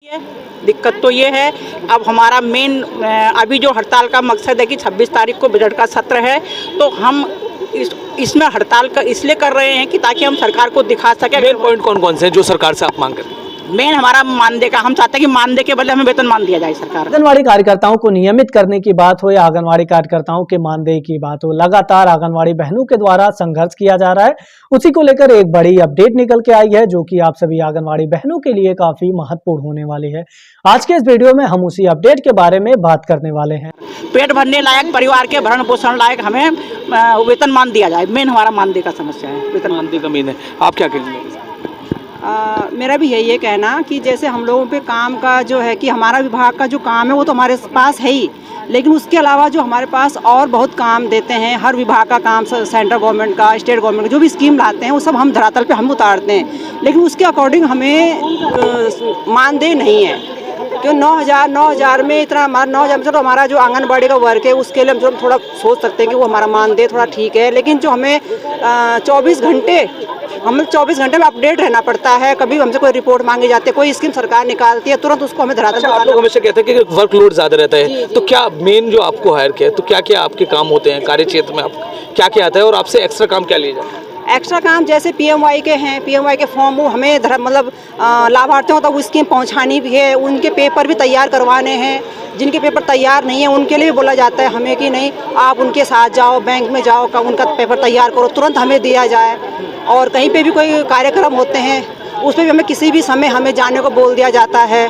दिक्कत तो ये है, अब हमारा मेन अभी जो हड़ताल का मकसद है कि 26 तारीख को बजट का सत्र है, तो हम इसमें हड़ताल का इसलिए कर रहे हैं कि ताकि हम सरकार को दिखा सकें। मेन पॉइंट कौन कौन से हैं जो सरकार से आप मांग करते हैं? मेन हमारा मानदेय का, हम चाहते हैं कि मानदेय के बदले हमें वेतनमान दिया जाए सरकार। आंगनवाड़ी कार्यकर्ताओं को नियमित करने की बात हो या आंगनवाड़ी कार्यकर्ताओं के मानदेय की बात हो, लगातार आंगनवाड़ी बहनों के द्वारा संघर्ष किया जा रहा है। उसी को लेकर एक बड़ी अपडेट निकल के आई है जो कि आप सभी आंगनवाड़ी बहनों के लिए काफी महत्वपूर्ण होने वाली है। आज के इस वीडियो में हम उसी अपडेट के बारे में बात करने वाले हैं। पेट भरने लायक, परिवार के भरण पोषण लायक हमें वेतनमान दिया जाए। मेन हमारा मानदेय का समस्या है, वेतन मानदेय का मेन है। आप क्या कहेंगे? मेरा भी यही है कहना कि जैसे हम लोगों पे काम का जो है कि हमारा विभाग का जो काम है वो तो हमारे पास है ही, लेकिन उसके अलावा जो हमारे पास और बहुत काम देते हैं, हर विभाग का काम, सेंट्रल गवर्नमेंट का, स्टेट गवर्नमेंट का जो भी स्कीम लाते हैं वो सब हम धरातल पे हम उतारते हैं, लेकिन उसके अकॉर्डिंग हमें मानदेय नहीं है। क्यों 9,000 में इतना, हमारा 9,000 में तो हमारा जो आंगनबाड़ी का वर्क है उसके लिए हम थोड़ा सोच सकते हैं कि वो हमारा मानदेय थोड़ा ठीक है, लेकिन जो हमें 24 घंटे में अपडेट रहना पड़ता है। कभी हमसे कोई रिपोर्ट मांगी जाती है, कोई स्कीम सरकार निकालती है, तुरंत उसको हमें धरातल पे। आप लोग हमेशा कहते हैं कि वर्कलोड ज्यादा रहता है, तो क्या मेन जो आपको हायर किया है तो क्या क्या आपके काम होते हैं कार्य क्षेत्र में, आप क्या क्या आता है और आपसे एक्स्ट्रा काम क्या लिया जाता है? एक्स्ट्रा काम जैसे पीएमवाई के हैं, पीएमवाई के फॉर्म वो हमें मतलब लाभार्थियों तक वो स्कीम पहुंचानी भी है, उनके पेपर भी तैयार करवाने हैं। जिनके पेपर तैयार नहीं है उनके लिए भी बोला जाता है हमें कि नहीं आप उनके साथ जाओ, बैंक में जाओ, उनका पेपर तैयार करो, तुरंत हमें दिया जाए। और कहीं पे भी कोई कार्यक्रम होते हैं उस पर भी हमें किसी भी समय हमें जाने को बोल दिया जाता है,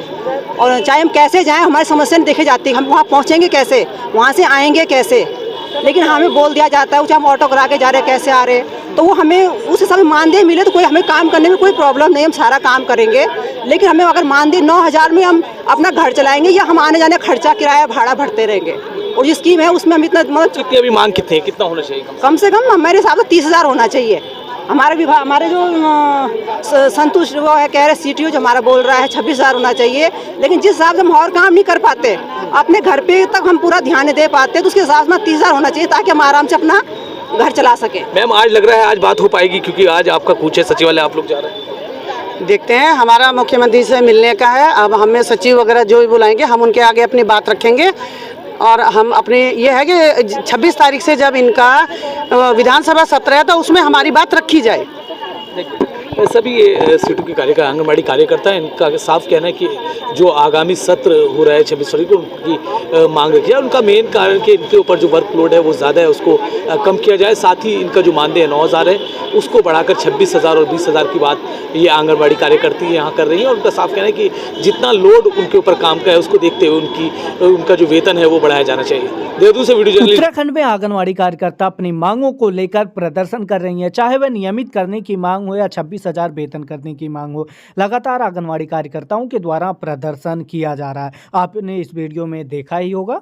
और चाहे हम कैसे जाएँ हमारी समस्या नहीं देखी जाती, हम वहाँ पहुँचेंगे कैसे, वहाँ से आएँगे कैसे, लेकिन हमें बोल दिया जाता है चाहे हम ऑटो करा के जा रहे हैं, कैसे आ रहे, तो वो हमें उस हिसाब से मानदेय मिले तो कोई हमें काम करने में कोई प्रॉब्लम नहीं, हम सारा काम करेंगे। लेकिन हमें अगर मानदेय 9,000 में हम अपना घर चलाएंगे या हम आने जाने खर्चा किराया भाड़ा भरते रहेंगे, और जो स्कीम है उसमें हम इतना मतलब कितनी अभी मांग कितनी है, कितना होना चाहिए? कम से कम हमारे हिसाब से 30,000 होना चाहिए। हमारे विभाग, हमारे जो संतुष्ट वो है कह रहे सीटीओ जो हमारा बोल रहा है 26,000 होना चाहिए, लेकिन जिस हिसाब से हम और काम नहीं कर पाते, अपने घर पे तक हम पूरा ध्यान दे पाते, तो उसके हिसाब से 30,000 होना चाहिए ताकि हम आराम से अपना घर चला सके। मैम आज लग रहा है आज बात हो पाएगी क्योंकि आज आपका कूच है सचिवालय, आप लोग जा रहे हैं? देखते हैं, हमारा मुख्यमंत्री से मिलने का है। अब हमें सचिव वगैरह जो भी बुलाएंगे हम उनके आगे अपनी बात रखेंगे, और हम अपने ये है कि 26 तारीख से जब इनका विधानसभा सत्र है तो उसमें हमारी बात रखी जाए। सभी सीटों के आंगनबाड़ी कार्यकर्ता हैं, इनका साफ कहना है कि जो आगामी सत्र हो रहा है 26 फरवरी को उनकी मांग रखी है। उनका मेन कारण कि इनके ऊपर जो वर्कलोड है वो ज़्यादा है, उसको कम किया जाए। साथ ही इनका जो मानदेय 9,000 है उसको बढ़ाकर 26,000 और 20,000 की बात ये आंगनबाड़ी कार्यकर्ती यहाँ कर रही हैं। और उनका साफ कहना है कि जितना लोड उनके ऊपर काम का है उसको देखते हुए उनका जो वेतन है वो बढ़ाया जाना चाहिए। देहरादून से वीडियो जर्नलिस्ट। उत्तराखंड में आंगनवाड़ी कार्यकर्ता अपनी मांगों को लेकर प्रदर्शन कर रही हैं, चाहे वह नियमित करने की मांग हो या 26,000 वेतन करने की मांग हो। लगातार आंगनवाड़ी कार्यकर्ताओं के द्वारा प्रदर्शन किया जा रहा है, आपने इस वीडियो में देखा ही होगा।